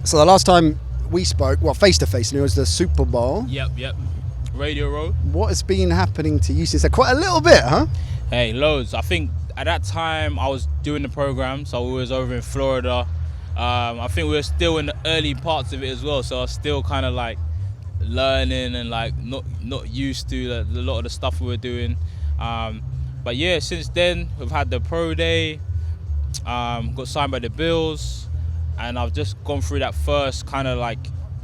So the last time we spoke, well, face to face, and it was the Super Bowl. Yep. Radio Row. What has been happening to you since then? Quite a little bit, huh? Hey, loads. I think at that time I was doing the program, so we was over in Florida. I think we were still in the early parts of it as well, so I was still kind of like learning and like not used to a lot of the stuff we were doing. But yeah, since then we've had the pro day, got signed by the Bills, and I've just gone through that first kind of like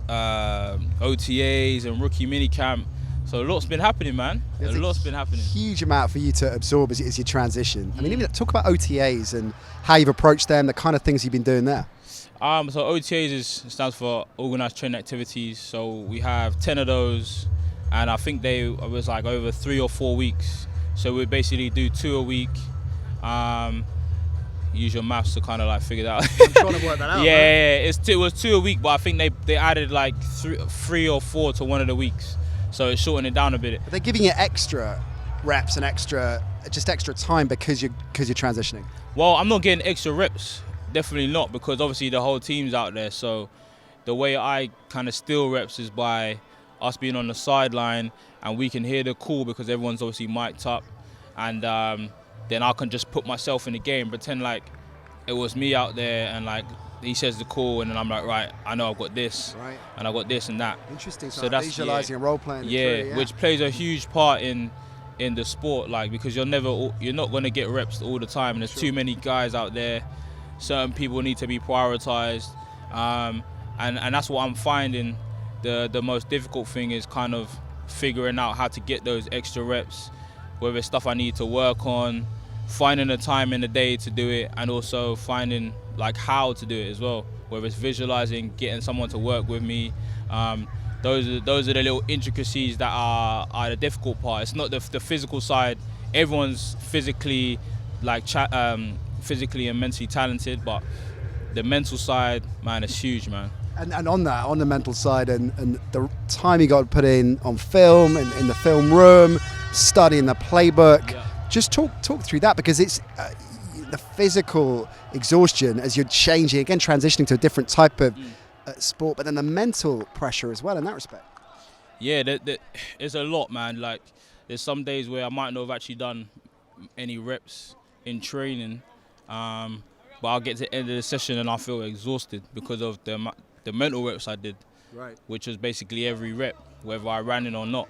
OTAs and rookie minicamp. So a lot's been happening, man. There's a lot's been happening. Huge amount for you to absorb as you transition. I mean, even talk about OTAs and how you've approached them, the kind of things you've been doing there. So OTAs stands for Organised Training Activities. So we have 10 of those, and I think it was like over 3 or 4 weeks. So we basically do 2 a week. Use your maths to kind of like figure that out. I'm trying to work that out. Yeah, it was 2 a week, but I think they added like 3 or 4 to one of the weeks. So it's shortened it down a bit. Are they giving you extra reps and extra time because you're transitioning? Well, I'm not getting extra reps. Definitely not, because obviously the whole team's out there. So the way I kind of steal reps is by us being on the sideline, and we can hear the call because everyone's obviously mic'd up, and then I can just put myself in the game, pretend like it was me out there, and like he says the call, and then I'm like, right, I know I've got this, right, and I've got this and that. Interesting. So that's visualizing and role playing. Yeah, which plays a huge part in the sport, like, because you're not going to get reps all the time, and there's too many guys out there. Certain people need to be prioritized, and that's what I'm finding. The most difficult thing is kind of figuring out how to get those extra reps, whether it's stuff I need to work on, finding the time in the day to do it, and also finding like how to do it as well, whether it's visualizing, getting someone to work with me. Those are the little intricacies that are the difficult part. It's not the physical side. Everyone's physically physically and mentally talented, but the mental side, man, is huge, man. And on the mental side, and the time you got to put in on film and in the film room, studying the playbook. Yeah. Just talk through that, because it's the physical exhaustion as you're changing, again, transitioning to a different type of sport, but then the mental pressure as well in that respect. Yeah, there's a lot, man. Like, there's some days where I might not have actually done any reps in training, but I'll get to the end of the session and I feel exhausted because of the mental reps I did, right, which was basically every rep, whether I ran it or not.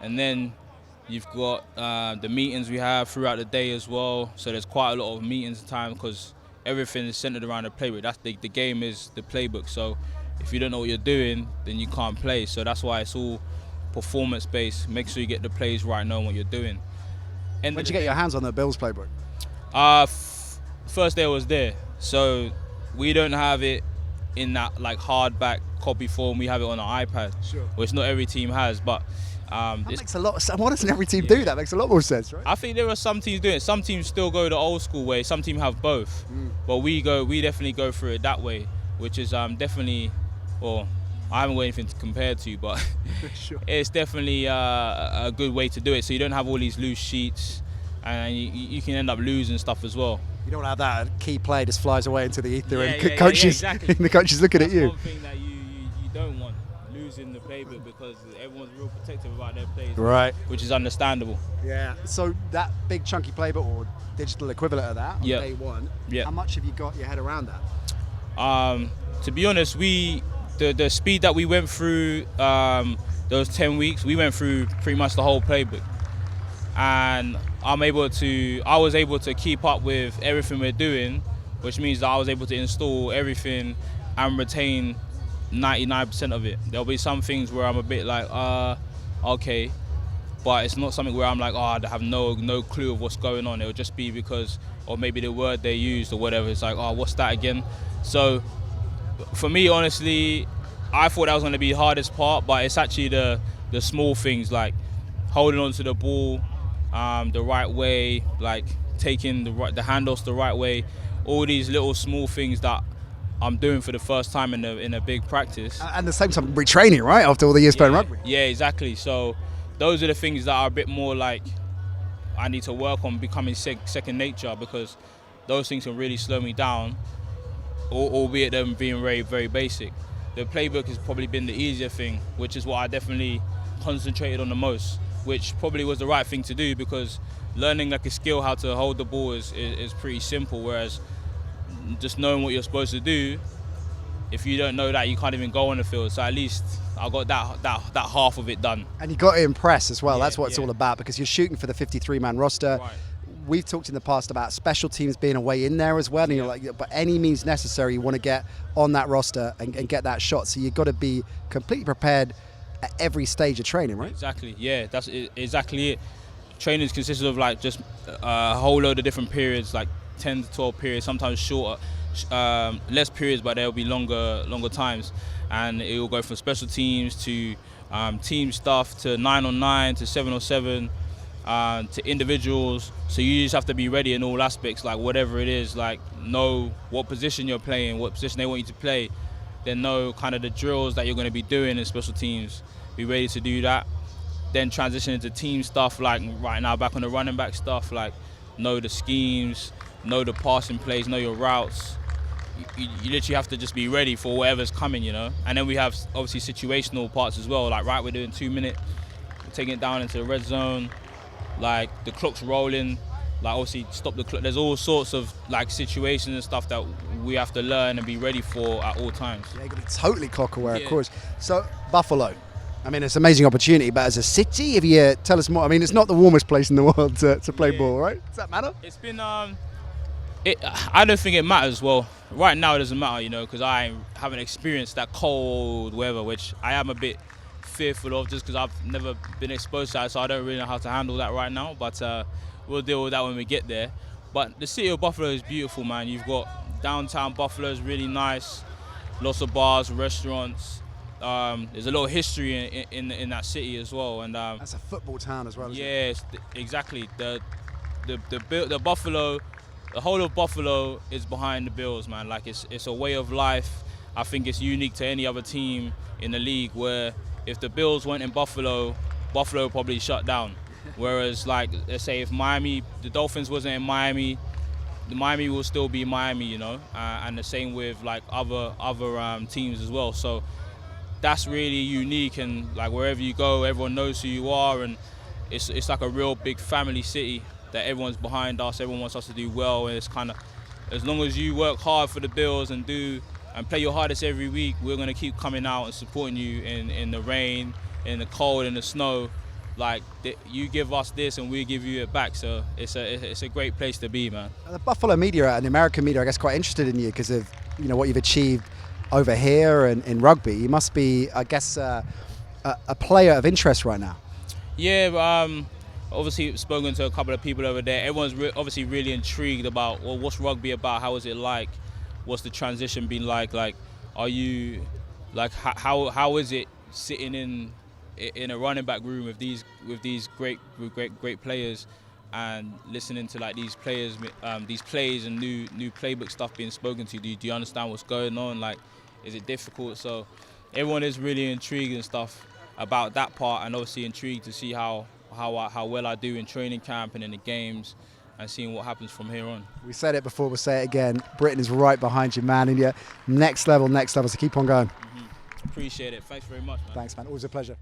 And then you've got the meetings we have throughout the day as well. So there's quite a lot of meetings time, because everything is centered around the playbook. That's the game is the playbook. So if you don't know what you're doing, then you can't play. So that's why it's all performance based. Make sure you get the plays right, knowing what you're doing. When did you get your hands on the Bills playbook? First day I was there. So we don't have it in that like hardback copy form. We have it on an iPad, sure, which not every team has, but that makes a lot of sense. Why doesn't every team do that? Makes a lot more sense, right? I think there are some teams doing it. Some teams still go the old school way. Some teams have both, but we definitely go through it that way, which is definitely, well, I haven't got anything to compare to, but sure, it's definitely a good way to do it. So you don't have all these loose sheets, and you can end up losing stuff as well. You don't have that key play just flies away into the ether, and coaches, exactly. The coaches looking at you. That's one thing that you don't want, losing the playbook, because everyone's real protective about their plays, right? Which is understandable. Yeah. So that big chunky playbook, or digital equivalent of that, on day one. Yeah. How much have you got your head around that? To be honest, the speed that we went through those 10 weeks, we went through pretty much the whole playbook, and I was able to keep up with everything we're doing, which means that I was able to install everything and retain 99% of it. There'll be some things where I'm a bit like, okay, but it's not something where I'm like, I have no clue of what's going on. It'll just be because, or maybe the word they used or whatever, it's like, what's that again? So for me, honestly, I thought that was going to be the hardest part, but it's actually the small things, like holding onto the ball the right way, like taking the handoffs the right way, all these little small things that I'm doing for the first time in a big practice. And at the same time, retraining, right, after all the years playing rugby. Yeah, exactly. So those are the things that are a bit more like I need to work on becoming second nature, because those things can really slow me down. albeit them being very, very basic. The playbook has probably been the easier thing, which is what I definitely concentrated on the most, which probably was the right thing to do, because learning like a skill how to hold the ball is pretty simple, whereas just knowing what you're supposed to do, if you don't know that, you can't even go on the field. So at least I got that half of it done. And you got to impress as well. Yeah, That's what it's all about, because you're shooting for the 53-man roster. Right. We've talked in the past about special teams being a way in there as well. And you're like, by any means necessary, you want to get on that roster and get that shot. So you've got to be completely prepared at every stage of training, right? Exactly. Yeah, that's exactly it. Training consists of like just a whole load of different periods, like 10 to 12 periods, sometimes shorter, less periods, but there'll be longer times. And it will go from special teams to team stuff to 9-on-9 to 7-on-7. To individuals, so you just have to be ready in all aspects, like whatever it is, like know what position you're playing, what position they want you to play, then know kind of the drills that you're going to be doing in special teams, be ready to do that, then transition into team stuff, like right now back on the running back stuff, like know the schemes, know the passing plays, know your routes. You literally have to just be ready for whatever's coming, you know. And then we have obviously situational parts as well, like right, we're doing 2 minute, we're taking it down into the red zone, like the clock's rolling, like obviously stop the clock. There's all sorts of like situations and stuff that we have to learn and be ready for at all times. Yeah, you've got to be totally clock aware, of course. So Buffalo, I mean, it's an amazing opportunity, but as a city, if you tell us more, I mean, it's not the warmest place in the world to play ball, right? Does that matter? It's been, I don't think it matters. Well, right now it doesn't matter, you know, because I haven't experienced that cold weather, which I am a bit fearful of, just because I've never been exposed to that, so I don't really know how to handle that right now, but we'll deal with that when we get there. But the city of Buffalo is beautiful, man. You've got downtown Buffalo is really nice, lots of bars, restaurants. There's a lot of history in that city as well, and that's a football town as well, isn't it? Yes, exactly. The Buffalo, the whole of Buffalo is behind the Bills, man. Like it's a way of life. I think it's unique to any other team in the league, where if the Bills weren't in Buffalo, Buffalo probably shut down. Whereas, like, let's say if the Dolphins wasn't in Miami, the Miami will still be Miami, you know. And the same with like other teams as well. So that's really unique, and like wherever you go, everyone knows who you are, and it's like a real big family city that everyone's behind us. Everyone wants us to do well, and it's kind of, as long as you work hard for the Bills and play your hardest every week, we're going to keep coming out and supporting you in the rain, in the cold, in the snow. Like, you give us this and we give you it back. So it's a great place to be, man. The Buffalo media and the American media, I guess, quite interested in you because of, you know, what you've achieved over here and in rugby. You must be, I guess, a player of interest right now. Yeah, obviously spoken to a couple of people over there. Everyone's obviously really intrigued about, well, what's rugby about? How is it like? What's the transition been like? Like, are you, like, how is it sitting in a running back room with these great players, and listening to like these plays and new playbook stuff being spoken to? Do you understand what's going on? Like, is it difficult? So everyone is really intrigued and stuff about that part, and obviously intrigued to see how well I do in training camp and in the games, and seeing what happens from here on. We said it before, we'll say it again. Britain is right behind you, man, and you're next level, so keep on going. Appreciate it. Thanks very much, man. Thanks, man. Always a pleasure.